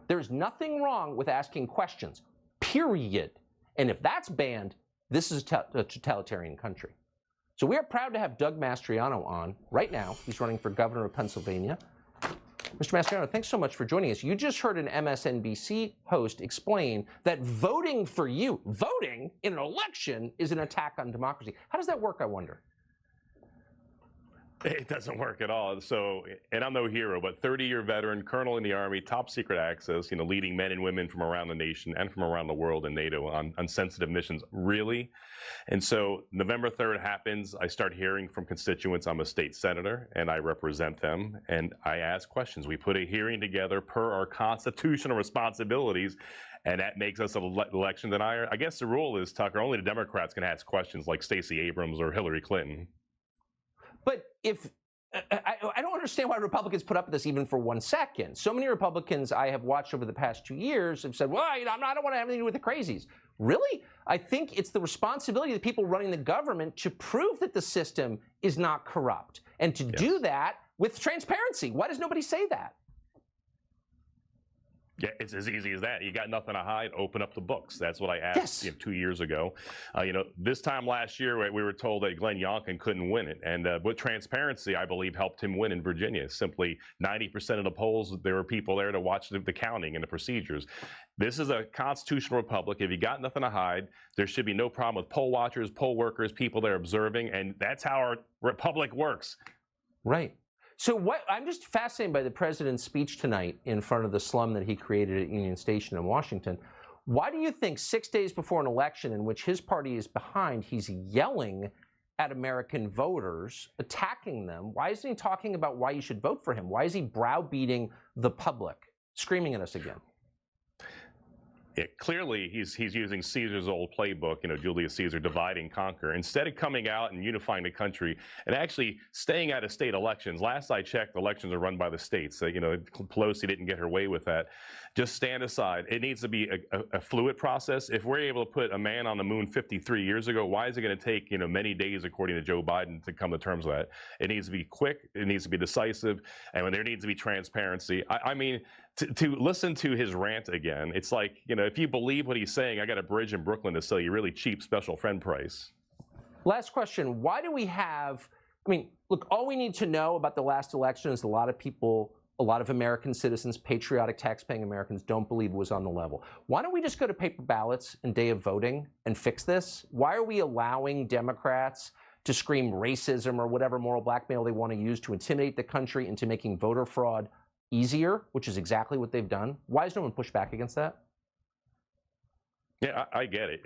There's nothing wrong with asking questions, period. And if that's banned, this is a totalitarian country. So we are proud to have Doug Mastriano on right now. He's running for governor of Pennsylvania. Mr. Mastriano, thanks so much for joining us. You just heard an MSNBC host explain that voting for you, voting in an election, is an attack on democracy. How does that work, I wonder? It doesn't work at all. So, and I'm no hero, but 30-year veteran, colonel in the Army, top secret access, leading men and women from around the nation and from around the world in NATO on sensitive missions. Really? And so November 3rd happens. I start hearing from constituents. I'm a state senator and I represent them. And I ask questions. We put a hearing together per our constitutional responsibilities. And that makes us an election denier. I guess the rule is, Tucker, only the Democrats can ask questions like Stacey Abrams or Hillary Clinton. But if I don't understand why Republicans put up with this even for 1 second. So many Republicans I have watched over the past 2 years have said, well, I don't want to have anything to do with the crazies. Really? I think it's the responsibility of the people running the government to prove that the system is not corrupt and to do that with transparency. Why does nobody say that? Yeah, it's as easy as that. You got nothing to hide, open up the books. That's what I asked 2 years ago. This time last year, we were told that Glenn Youngkin couldn't win it. And with transparency, I believe, helped him win in Virginia. Simply 90% of the polls, there were people there to watch the counting and the procedures. This is a constitutional republic. If you got nothing to hide, there should be no problem with poll watchers, poll workers, people there observing. And that's how our republic works. Right. So I'm just fascinated by the president's speech tonight in front of the slum that he created at Union Station in Washington. Why do you think 6 days before an election in which his party is behind, he's yelling at American voters, attacking them? Why isn't he talking about why you should vote for him? Why is he browbeating the public, screaming at us again? Yeah, clearly, he's using Caesar's old playbook, Julius Caesar, divide and conquer. Instead of coming out and unifying the country and actually staying out of state elections. Last I checked, elections are run by the states. Pelosi didn't get her way with that. Just stand aside. It needs to be a fluid process. If we're able to put a man on the moon 53 years ago, why is it going to take, many days, according to Joe Biden, to come to terms with that? It needs to be quick. It needs to be decisive. And when there needs to be transparency. I mean, to listen to his rant again, it's like, if you believe what he's saying, I got a bridge in Brooklyn to sell you really cheap special friend price. Last question. Why do we have, look, all we need to know about the last election is a lot of American citizens, patriotic taxpaying Americans, don't believe it was on the level. Why don't we just go to paper ballots and day of voting and fix this? Why are we allowing Democrats to scream racism or whatever moral blackmail they want to use to intimidate the country into making voter fraud easier, which is exactly what they've done? Why has no one pushed back against that? Yeah, I get it.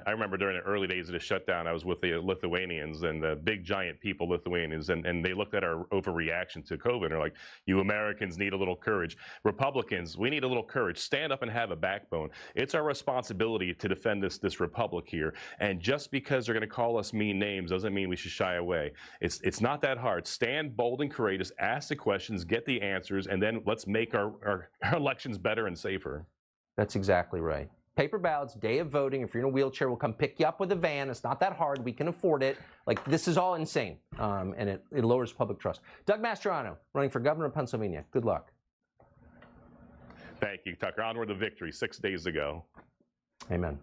I remember during the early days of the shutdown, I was with the Lithuanians and the big giant people, Lithuanians, and they looked at our overreaction to COVID and they're like, you Americans need a little courage. Republicans, we need a little courage. Stand up and have a backbone. It's our responsibility to defend this republic here. And just because they're going to call us mean names doesn't mean we should shy away. It's not that hard. Stand bold and courageous, ask the questions, get the answers, and then let's make our elections better and safer. That's exactly right. Paper ballots, day of voting. If you're in a wheelchair, we'll come pick you up with a van. It's not that hard. We can afford it. Like, this is all insane, and it lowers public trust. Doug Mastriano, running for governor of Pennsylvania. Good luck. Thank you, Tucker. Onward to victory 6 days ago. Amen.